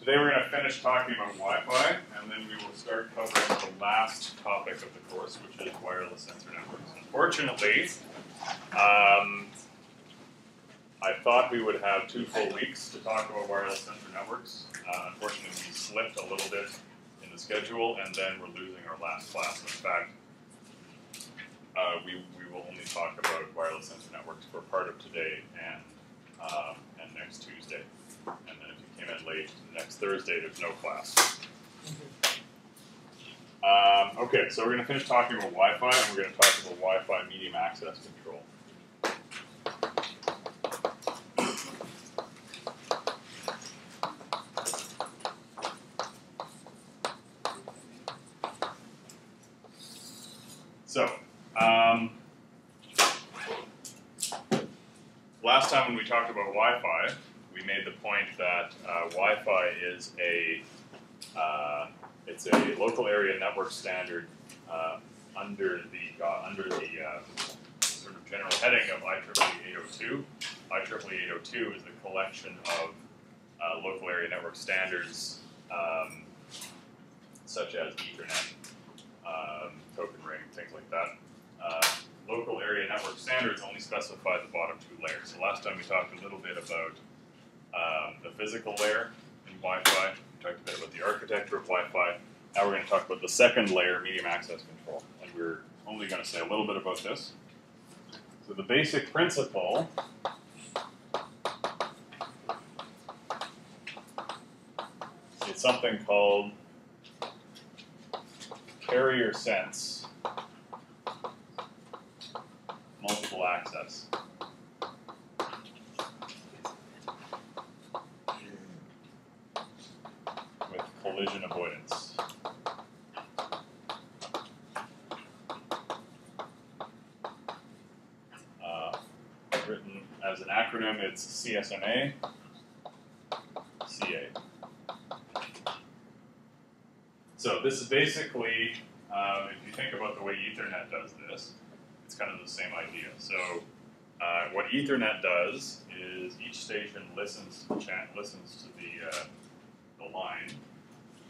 Today we're going to finish talking about Wi-Fi, and then we will start covering the last topic of the course, which is wireless sensor networks. Unfortunately, I thought we would have 2 full weeks to talk about wireless sensor networks. Unfortunately, we slipped a little bit in the schedule, and then we're losing our last class. In fact, we will only talk about wireless sensor networks for part of today and next Tuesday. And then if you came in late next Thursday, there's no class. Okay, so we're going to finish talking about Wi-Fi, and we're going to talk about Wi-Fi medium access control. So, last time when we talked about Wi-Fi, we made the point that Wi-Fi is it's a local area network standard under the sort of general heading of IEEE 802. IEEE 802 is the collection of local area network standards such as Ethernet, token ring, things like that. Local area network standards only specify the bottom 2 layers. So last time we talked a little bit about the physical layer in Wi-Fi. We talked a bit about the architecture of Wi-Fi. Now we're going to talk about the second layer, medium access control. And we're only going to say a little bit about this. So the basic principle is something called carrier sense multiple access. With collision avoidance. Written as an acronym, it's CSMA, CA. So this is basically, if you think about the way Ethernet does this, it's kind of the same idea. So what Ethernet does is each station listens to the line,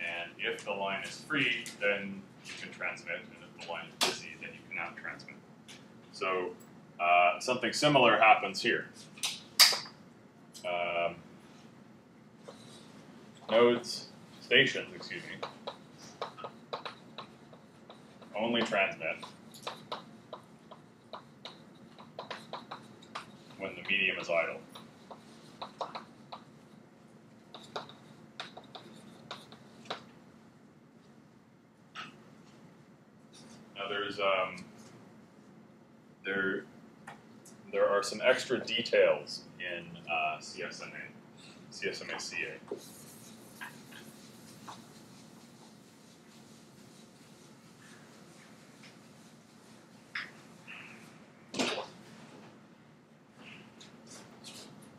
and if the line is free, then you can transmit, and if the line is busy, then you cannot transmit. So something similar happens here. Stations, only transmit when the medium is idle. Now there are some extra details in CSMA-CA.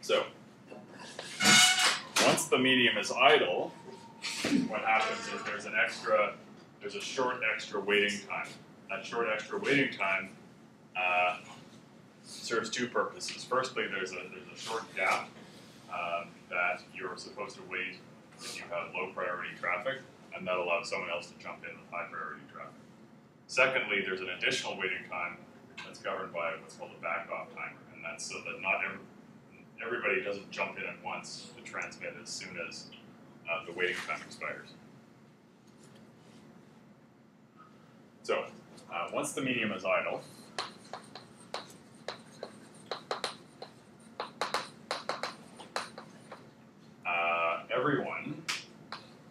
So, once the medium is idle, what happens is there's a short extra waiting time. That short extra waiting time serves 2 purposes. Firstly, there's a short gap that you're supposed to wait if you have low priority traffic, and that allows someone else to jump in with high priority traffic. Secondly, there's an additional waiting time that's governed by what's called a back-off timer, and that's so that not everybody doesn't jump in at once to transmit as soon as the waiting time expires. So, once the medium is idle,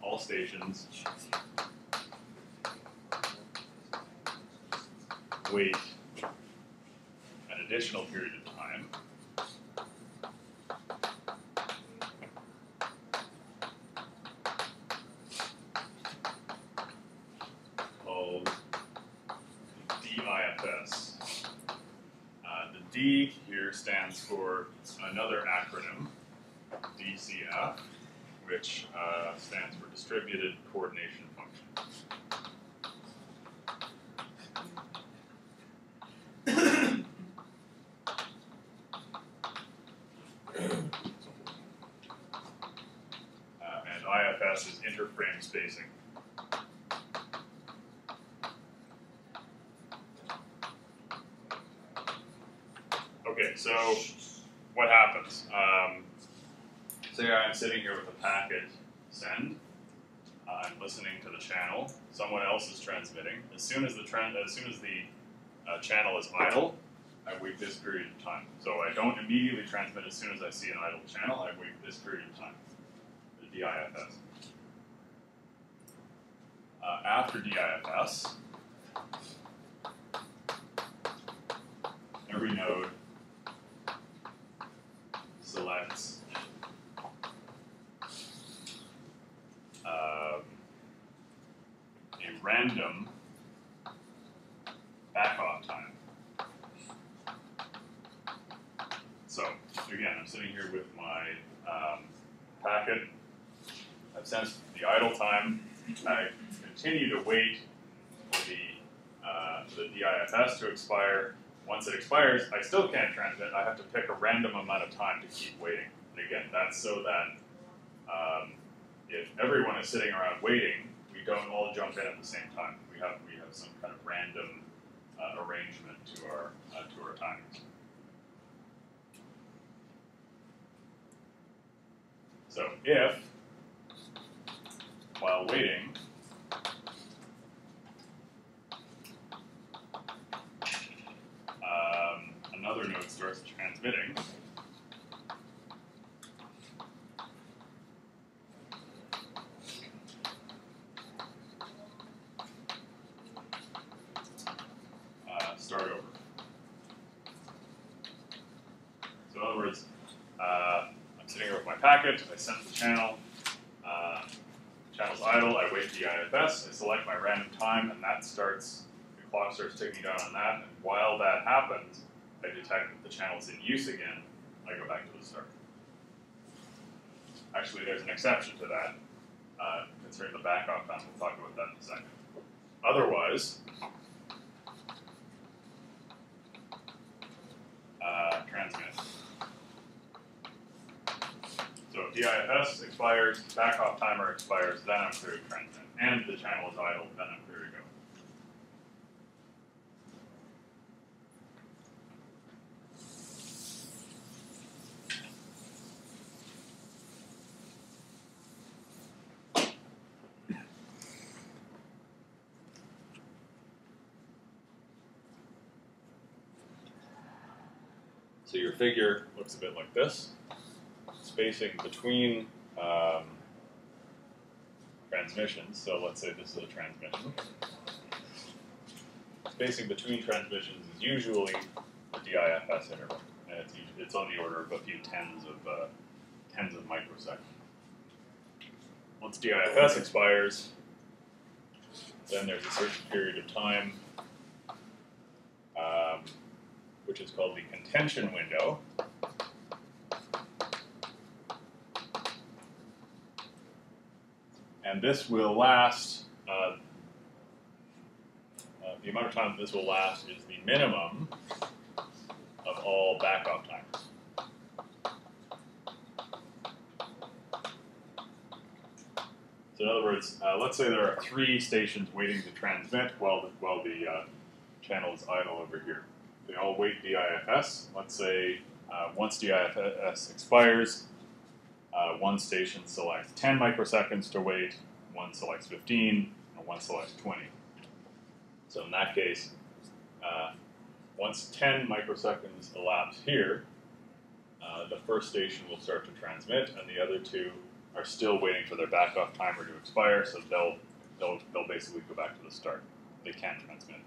all stations, wait an additional period of time called DIFS. The D here stands for another acronym, DCF, which stands for Distributed Coordination Function. And and IFS is interframe spacing. Okay, so what happens? Say I'm sitting here with a packet send. I'm listening to the channel. Someone else is transmitting. As soon as the channel is idle, I wait this period of time. So I don't immediately transmit as soon as I see an idle channel. I wait this period of time, the DIFS. After DIFS, every node selects a random backoff time. So again, I'm sitting here with my packet. I've sensed the idle time. I continue to wait for the DIFS to expire. Once it expires, I still can't transmit. I have to pick a random amount of time to keep waiting. And again, that's so that if everyone is sitting around waiting, we don't all jump in at the same time. We have some kind of random arrangement to our timings. So if, while waiting, another node starts transmitting, start over. So in other words, I'm sitting here with my packet, I send the channel, channel's idle, I wait the IFS, I select my random time, and that starts, the clock starts ticking down on that, and while that happens, I detect that the channel's in use again, I go back to the start. Actually, there's an exception to that, concerning the backoff time. We'll talk about that in a second. Otherwise, transmit. So if DIFS expires, backoff timer expires, then I'm clear to transmit. And the channel is idle, then I'm clear to go. So your figure looks a bit like this. Spacing between transmissions, so let's say this is a transmission. Spacing between transmissions is usually the DIFS interval, and it's on the order of a few tens of microseconds. Once DIFS expires, then there's a certain period of time which is called the contention window. And this will last, the amount of time that this will last is the minimum of all backoff timers. So in other words, let's say there are 3 stations waiting to transmit while the channel is idle over here. They all wait DIFS. Let's say once DIFS expires, one station selects 10 microseconds to wait, one selects 15, and one selects 20. So in that case, once 10 microseconds elapse here, the first station will start to transmit, and the other 2 are still waiting for their backoff timer to expire, so they'll basically go back to the start. They can't transmit.